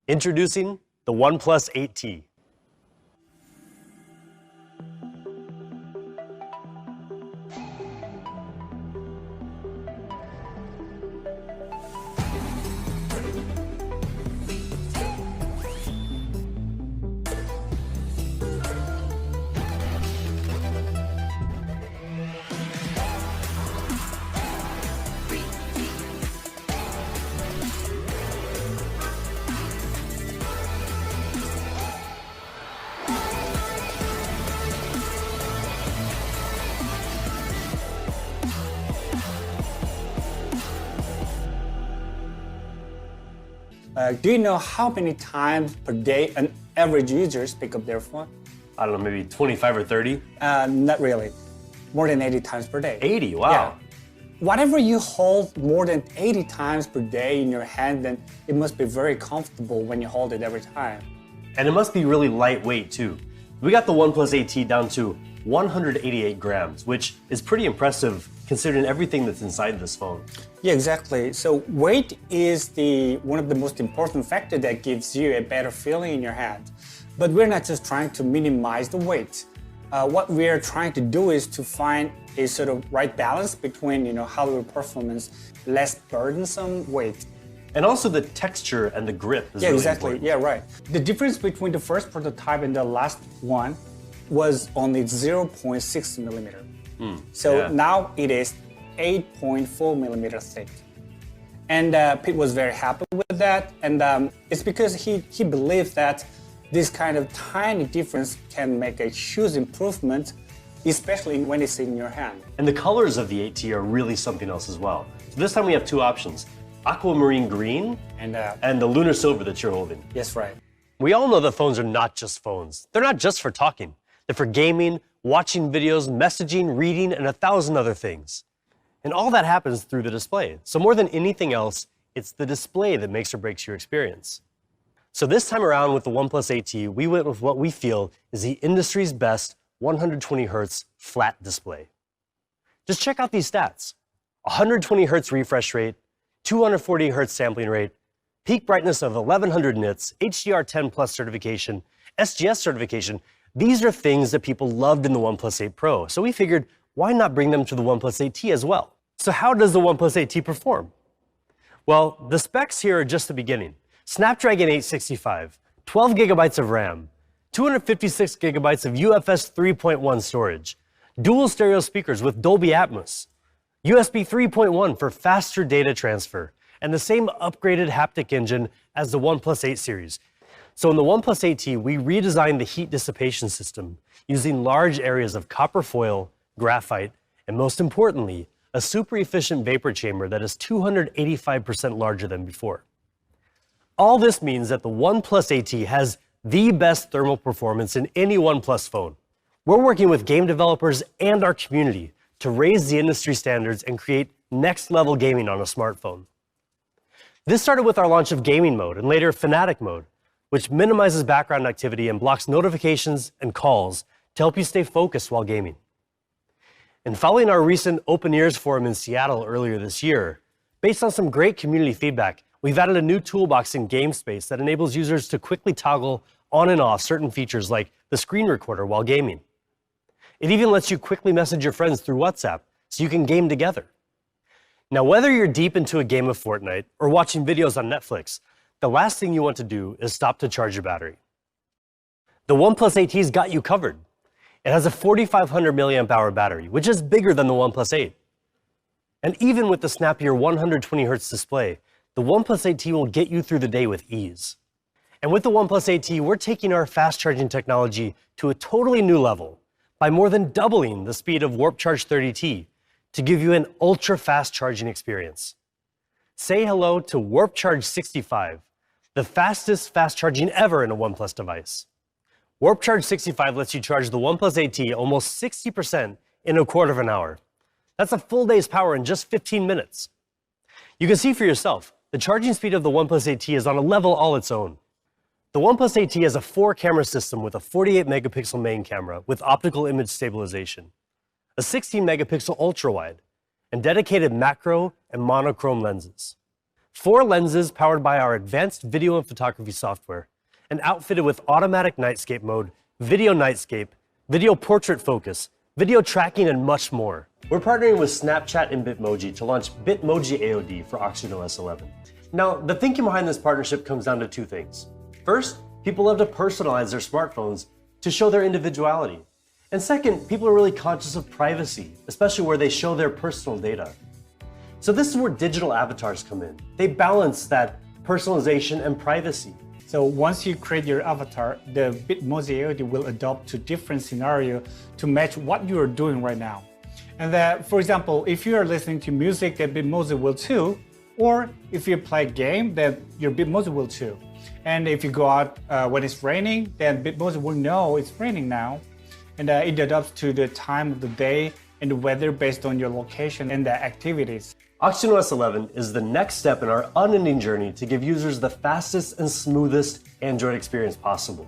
Introducing the OnePlus 8T. Do you know how many times per day an average user pick up their phone? I don't know, maybe 25 or 30? Not really. More than 80 times per day. 80, wow. Yeah. Whatever you hold more than 80 times per day in your hand, then it must be very comfortable when you hold it every time. And it must be really lightweight too. We got the OnePlus 8T down to 188 grams, which is pretty impressive considering everything that's inside this phone. Yeah, exactly. So weight is one of the most important factors that gives you a better feeling in your hand. But we're not just trying to minimize the weight. What we're trying to do is to find a sort of right balance between, hardware performance, less burdensome weight. And also the texture and the grip is really important. Yeah, right. The difference between the first prototype and the last one was only 0.6 millimeter. Now it is 8.4 millimeter thick. And Pete was very happy with that. And it's because he believed that this kind of tiny difference can make a huge improvement, especially when it's in your hand. And the colors of the 8T are really something else as well. So this time we have two options, aquamarine green and the lunar silver that you're holding. Yes, right. We all know that phones are not just phones. They're not just for talking. They're for gaming, watching videos, messaging, reading, and 1,000 other things. And all that happens through the display. So more than anything else, it's the display that makes or breaks your experience. So this time around with the OnePlus 8T, we went with what we feel is the industry's best 120 Hz flat display. Just check out these stats. 120 Hz refresh rate, 240 Hz sampling rate, peak brightness of 1100 nits, HDR10 Plus certification, SGS certification. These are things that people loved in the OnePlus 8 Pro. So we figured, why not bring them to the OnePlus 8T as well? So how does the OnePlus 8T perform? Well, the specs here are just the beginning. Snapdragon 865, 12 gigabytes of RAM, 256 gigabytes of UFS 3.1 storage, dual stereo speakers with Dolby Atmos, USB 3.1 for faster data transfer, and the same upgraded haptic engine as the OnePlus 8 series. So in the OnePlus 8T, we redesigned the heat dissipation system using large areas of copper foil, graphite, and most importantly, a super efficient vapor chamber that is 285% larger than before. All this means that the OnePlus 8T has the best thermal performance in any OnePlus phone. We're working with game developers and our community to raise the industry standards and create next-level gaming on a smartphone. This started with our launch of gaming mode and later fanatic mode, which minimizes background activity and blocks notifications and calls to help you stay focused while gaming. And following our recent Open Ears forum in Seattle earlier this year, based on some great community feedback, we've added a new toolbox in GameSpace that enables users to quickly toggle on and off certain features like the screen recorder while gaming. It even lets you quickly message your friends through WhatsApp so you can game together. Now, whether you're deep into a game of Fortnite or watching videos on Netflix, the last thing you want to do is stop to charge your battery. The OnePlus 8T's got you covered. It has a 4,500 milliamp hour battery, which is bigger than the OnePlus 8. And even with the snappier 120 Hz display, the OnePlus 8T will get you through the day with ease. And with the OnePlus 8T, we're taking our fast charging technology to a totally new level by more than doubling the speed of Warp Charge 30T to give you an ultra fast charging experience. Say hello to Warp Charge 65, the fastest fast charging ever in a OnePlus device. Warp Charge 65 lets you charge the OnePlus 8T almost 60% in a quarter of an hour. That's a full day's power in just 15 minutes. You can see for yourself, the charging speed of the OnePlus 8T is on a level all its own. The OnePlus 8T has a 4-camera system with a 48 megapixel main camera with optical image stabilization, a 16 megapixel ultra-wide, and dedicated macro and monochrome lenses. 4 lenses powered by our advanced video and photography software, and outfitted with automatic nightscape mode, video portrait focus, video tracking, and much more. We're partnering with Snapchat and Bitmoji to launch Bitmoji AOD for Oxygen OS 11. Now, the thinking behind this partnership comes down to 2 things. First, people love to personalize their smartphones to show their individuality. And second, people are really conscious of privacy, especially where they show their personal data. So this is where digital avatars come in. They balance that personalization and privacy. So once you create your avatar, the Bitmoji AOD will adapt to different scenarios to match what you are doing right now. And that, for example, if you are listening to music, then Bitmoji will too. Or if you play a game, then your Bitmoji will too. And if you go out when it's raining, then Bitmoji will know it's raining now. And it adapts to the time of the day and the weather based on your location and the activities. Oxygen OS 11 is the next step in our unending journey to give users the fastest and smoothest Android experience possible.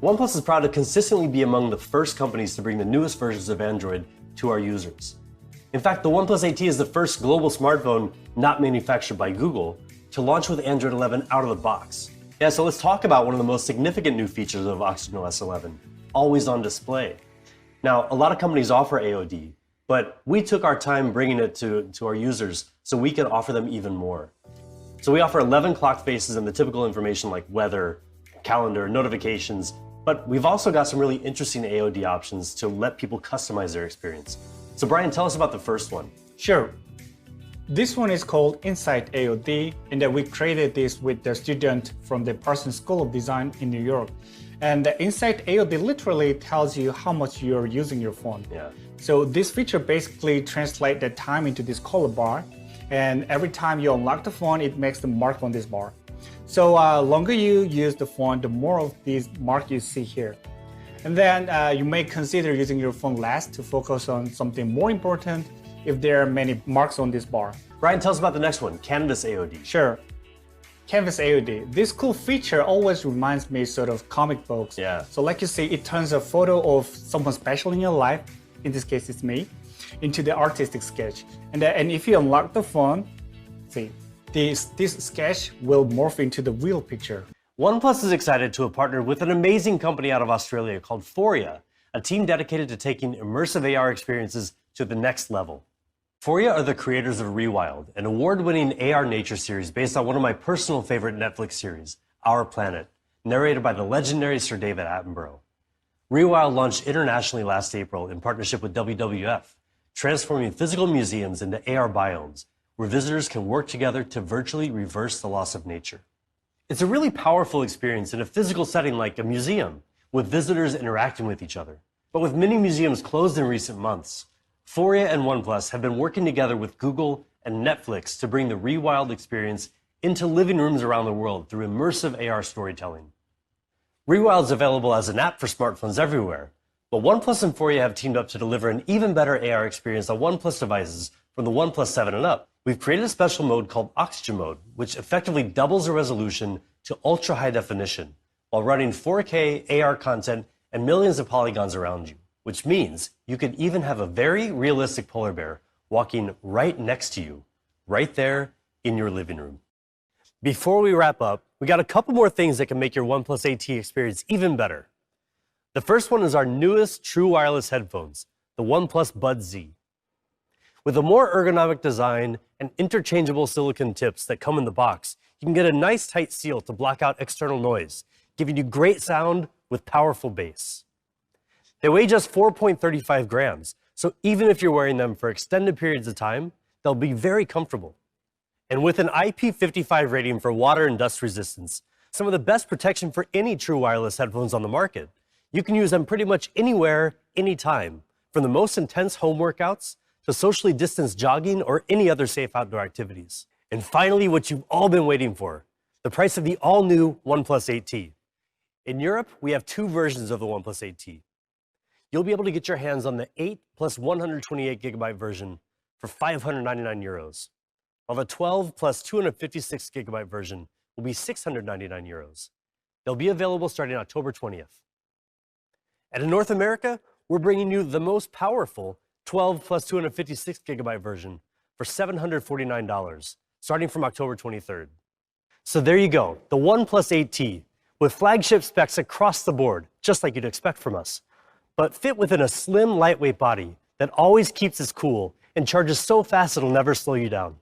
OnePlus is proud to consistently be among the first companies to bring the newest versions of Android to our users. In fact, the OnePlus 8T is the first global smartphone not manufactured by Google to launch with Android 11 out of the box. Yeah, so let's talk about one of the most significant new features of Oxygen OS 11, always on display. Now, a lot of companies offer AOD, but we took our time bringing it to our users so we could offer them even more. So we offer 11 clock faces and the typical information like weather, calendar, notifications, but we've also got some really interesting AOD options to let people customize their experience. So Brian, tell us about the first one. Sure. This one is called Insight AOD, and we created this with the student from the Parsons School of Design in New York. And the Insight AOD literally tells you how much you're using your phone. Yeah. So this feature basically translates the time into this color bar, and every time you unlock the phone, it makes the mark on this bar. So longer you use the phone, the more of these marks you see here. And then you may consider using your phone less to focus on something more important if there are many marks on this bar. Brian, tell us about the next one, Canvas AOD. Sure. Canvas AOD. This cool feature always reminds me sort of comic books. Yeah. So like you see, it turns a photo of someone special in your life, in this case it's me, into the artistic sketch. And if you unlock the phone, see, this sketch will morph into the real picture. OnePlus is excited to have partnered with an amazing company out of Australia called Foria, a team dedicated to taking immersive AR experiences to the next level. Foria are the creators of Rewild, an award-winning AR nature series based on one of my personal favorite Netflix series, Our Planet, narrated by the legendary Sir David Attenborough. Rewild launched internationally last April in partnership with WWF, transforming physical museums into AR biomes, where visitors can work together to virtually reverse the loss of nature. It's a really powerful experience in a physical setting like a museum, with visitors interacting with each other. But with many museums closed in recent months, Foria and OnePlus have been working together with Google and Netflix to bring the Rewild experience into living rooms around the world through immersive AR storytelling. Rewild is available as an app for smartphones everywhere, but OnePlus and Foria have teamed up to deliver an even better AR experience on OnePlus devices from the OnePlus 7 and up. We've created a special mode called Oxygen Mode, which effectively doubles the resolution to ultra-high definition while running 4K AR content and millions of polygons around you, which means you could even have a very realistic polar bear walking right next to you, right there in your living room. Before we wrap up, we got a couple more things that can make your OnePlus 8T experience even better. The first one is our newest true wireless headphones, the OnePlus Buds Z. With a more ergonomic design and interchangeable silicone tips that come in the box, you can get a nice tight seal to block out external noise, giving you great sound with powerful bass. They weigh just 4.35 grams, so even if you're wearing them for extended periods of time, they'll be very comfortable. And with an IP55 rating for water and dust resistance, some of the best protection for any true wireless headphones on the market, you can use them pretty much anywhere, anytime, from the most intense home workouts to socially distanced jogging or any other safe outdoor activities. And finally, what you've all been waiting for, the price of the all-new OnePlus 8T. In Europe, we have 2 versions of the OnePlus 8T. You'll be able to get your hands on the 8 plus 128 gigabyte version for 599 euros, while the 12 plus 256 gigabyte version will be 699 euros. They'll be available starting October 20th. And in North America, we're bringing you the most powerful 12 plus 256 gigabyte version for $749, starting from October 23rd. So there you go, the OnePlus 8T, with flagship specs across the board, just like you'd expect from us, but fit within a slim, lightweight body that always keeps us cool and charges so fast it'll never slow you down.